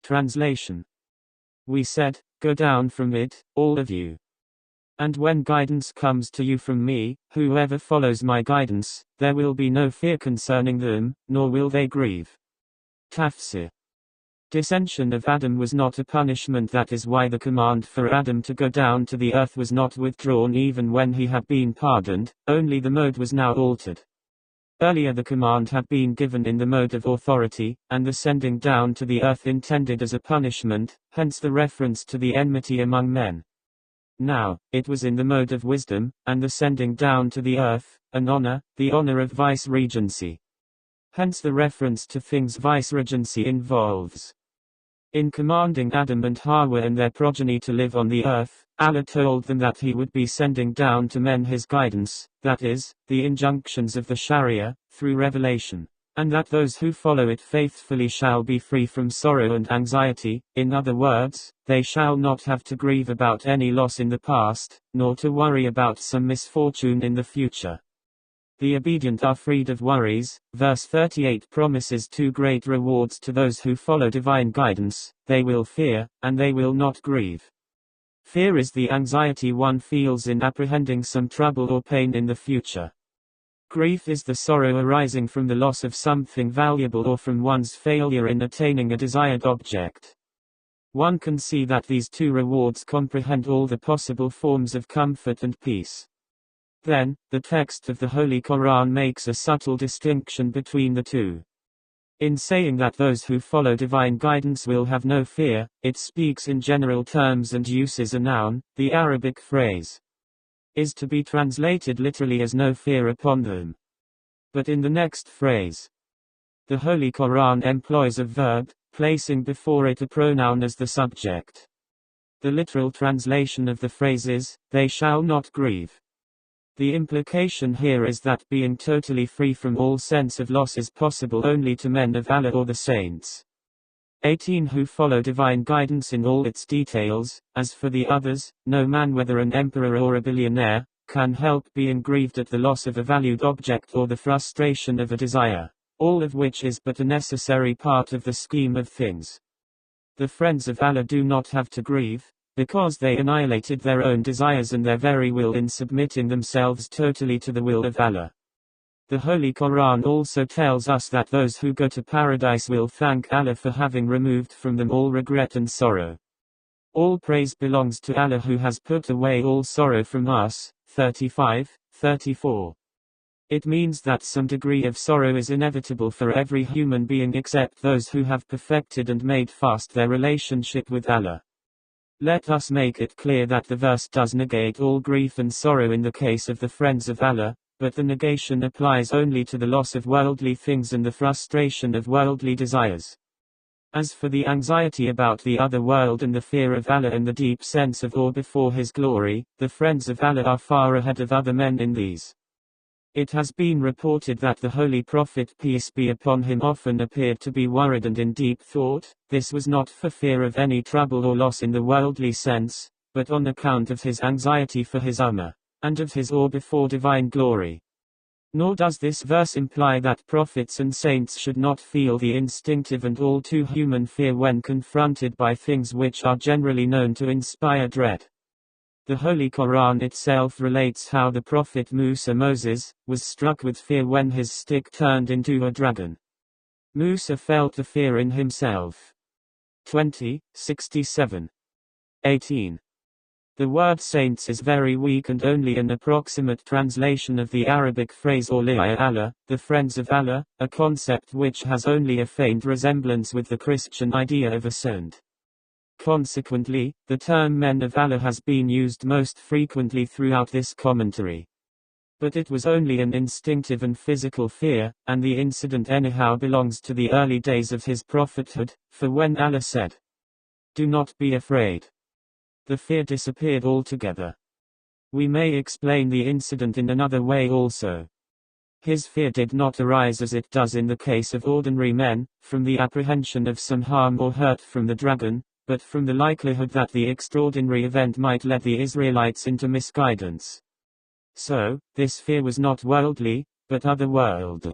Translation. We said, "Go down from it, all of you. And when guidance comes to you from me, whoever follows my guidance, there will be no fear concerning them, nor will they grieve." Tafsir. Descension of Adam was not a punishment. That is why the command for Adam to go down to the earth was not withdrawn even when he had been pardoned, only the mode was now altered. Earlier the command had been given in the mode of authority, and the sending down to the earth intended as a punishment, hence the reference to the enmity among men. Now, it was in the mode of wisdom, and the sending down to the earth, an honor, the honor of vice-regency. Hence the reference to things vice-regency involves. In commanding Adam and Hawa and their progeny to live on the earth, Allah told them that He would be sending down to men His guidance, that is, the injunctions of the Sharia, through revelation, and that those who follow it faithfully shall be free from sorrow and anxiety. In other words, they shall not have to grieve about any loss in the past, nor to worry about some misfortune in the future. The obedient are freed of worries. Verse 38 promises two great rewards to those who follow divine guidance: they will fear, and they will not grieve. Fear is the anxiety one feels in apprehending some trouble or pain in the future. Grief is the sorrow arising from the loss of something valuable or from one's failure in attaining a desired object. One can see that these two rewards comprehend all the possible forms of comfort and peace. Then, the text of the Holy Quran makes a subtle distinction between the two. In saying that those who follow divine guidance will have no fear, it speaks in general terms and uses a noun. The Arabic phrase is to be translated literally as "no fear upon them." But in the next phrase, the Holy Quran employs a verb, placing before it a pronoun as the subject. The literal translation of the phrase is, "they shall not grieve." The implication here is that being totally free from all sense of loss is possible only to men of Allah or the saints. 18 Who follow divine guidance in all its details. As for the others, no man, whether an emperor or a billionaire, can help being grieved at the loss of a valued object or the frustration of a desire, all of which is but a necessary part of the scheme of things. The friends of Allah do not have to grieve, because they annihilated their own desires and their very will in submitting themselves totally to the will of Allah. The Holy Quran also tells us that those who go to paradise will thank Allah for having removed from them all regret and sorrow. All praise belongs to Allah who has put away all sorrow from us. 35-34. It means that some degree of sorrow is inevitable for every human being except those who have perfected and made fast their relationship with Allah. Let us make it clear that the verse does negate all grief and sorrow in the case of the friends of Allah, but the negation applies only to the loss of worldly things and the frustration of worldly desires. As for the anxiety about the other world and the fear of Allah and the deep sense of awe before His glory, the friends of Allah are far ahead of other men in these. It has been reported that the Holy Prophet, peace be upon him, often appeared to be worried and in deep thought. This was not for fear of any trouble or loss in the worldly sense, but on account of his anxiety for his ummah, and of his awe before divine glory. Nor does this verse imply that prophets and saints should not feel the instinctive and all too human fear when confronted by things which are generally known to inspire dread. The Holy Quran itself relates how the prophet Moses was struck with fear when his stick turned into a dragon. Musa felt the fear in himself. 20:67. 18. The word saints is very weak and only an approximate translation of the Arabic phrase awliya Allah, the friends of Allah, a concept which has only a faint resemblance with the Christian idea of a saint. Consequently, the term men of Allah has been used most frequently throughout this commentary. But it was only an instinctive and physical fear, and the incident anyhow belongs to the early days of his prophethood, for when Allah said, "Do not be afraid," the fear disappeared altogether. We may explain the incident in another way also. His fear did not arise as it does in the case of ordinary men, from the apprehension of some harm or hurt from the dragon, but from the likelihood that the extraordinary event might lead the Israelites into misguidance. So, this fear was not worldly, but otherworld.